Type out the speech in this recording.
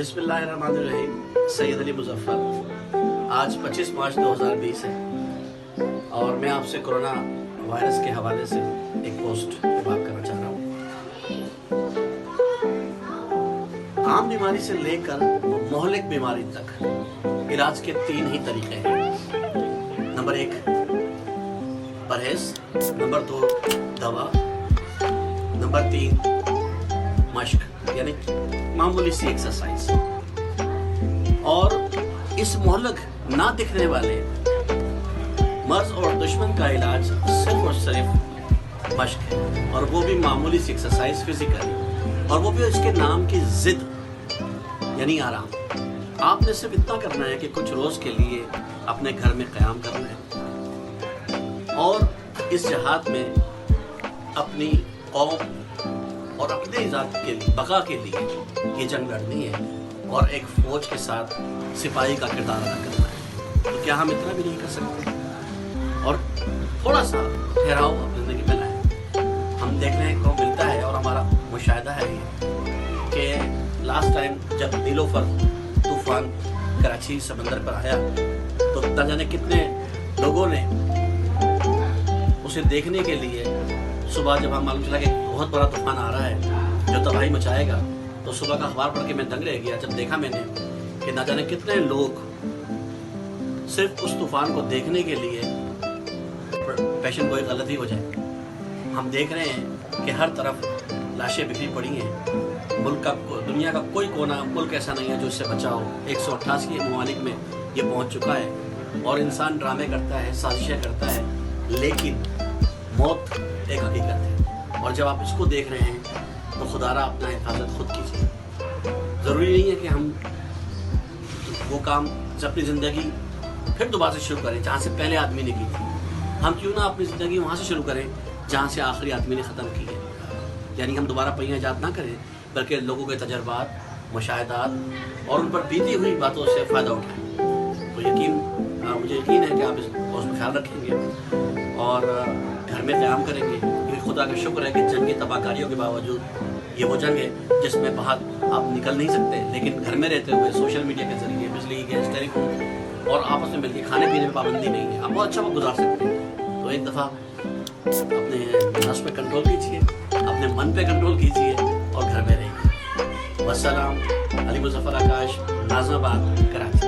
बिस्मिल्लाहिर्रहमानिर्रहीम। सैयद अली मुज़फ़्फ़र। आज 25 मार्च 2020 है और मैं आपसे कोरोना वायरस के हवाले से एक पोस्ट पे बात करना चाह रहा हूँ। आम बीमारी से लेकर मोहलिक बीमारी तक इलाज के 3 ही तरीके हैं। नंबर 1 परहेज, नंबर 2 दवा, नंबर 3 मश्क यानी मामूली सी एक्सरसाइज। और इस मोहलक ना दिखने वाले मर्ज और दुश्मन का इलाज सिर्फ और सिर्फ मश्क है, और वो भी मामूली सी एक्सरसाइज फिजिकली, और वो भी इसके नाम की जिद यानी आराम। आपने सिर्फ इतना करना है कि कुछ रोज के लिए अपने घर में क़याम करना है और इस जहाद में अपनी कौम और अपने ज़ात के लिए, बका के लिए ये जंग लड़नी है और एक फौज के साथ सिपाही का किरदार अदा करना है। तो क्या हम इतना भी नहीं कर सकते और थोड़ा सा ठहराव अपनी ज़िंदगी में लाएं? हम देख रहे हैं को मिलता है और हमारा मुशाहिदा है ये कि लास्ट टाइम जब नीलोफर तूफान कराची समंदर पर आया तो न जाने कितने लोगों ने उसे देखने के लिए सुबह, जब हम मालूम चला कि बहुत बड़ा तूफान आ रहा है जो तबाही मचाएगा, तो सुबह का अखबार पढ़ के मैं दंग रह गया जब देखा मैंने कि न जाने कितने लोग सिर्फ उस तूफान को देखने के लिए पैशन कोई गलती हो जाए। हम देख रहे हैं कि हर तरफ लाशें बिखरी पड़ी हैं। मुल्क का, दुनिया का कोई कोना मुल्क ऐसा नहीं है जो इससे बचा हो। 188 ममालिक में ये पहुंच चुका है और इंसान ड्रामे करता है, साजिशें करता है, लेकिन मौत एक हकीकत है। और जब आप इसको देख रहे हैं तो खुदारा अपना हिफाजत खुद कीजिए। ज़रूरी नहीं है कि हम वो काम अपनी ज़िंदगी फिर दोबारा से शुरू करें जहाँ से पहले आदमी ने की थी। हम क्यों ना अपनी ज़िंदगी वहाँ से शुरू करें जहाँ से आखिरी आदमी ने ख़त्म की है। यानी हम दोबारा पहिया ईजाद ना करें, बल्कि लोगों के तजर्बात, मुशाहिदात और उन पर बीती हुई बातों से फ़ायदा उठाएं। तो मुझे यकीन है कि आप उसमें ख्याल रखेंगे और घर में क़याम करेंगे, क्योंकि खुदा का शुक्र है कि जंगी तबाहकारियों के बावजूद ये वो जंग है जिसमें बाहर आप निकल नहीं सकते, लेकिन घर में रहते हुए सोशल मीडिया के जरिए, बिजली, गैस, टेलीफोन और आपस में मिलकर खाने पीने में पाबंदी नहीं है, आप बहुत अच्छा वक्त गुजार सकते हैं। तो एक दफ़ा अपने नफ्स पे कंट्रोल कीजिए, अपने मन पे कंट्रोल कीजिए और घर में रहिए। वस्सलाम। अली मुज़फ़्फ़र आकाश, नाज़िमाबाद, कराची।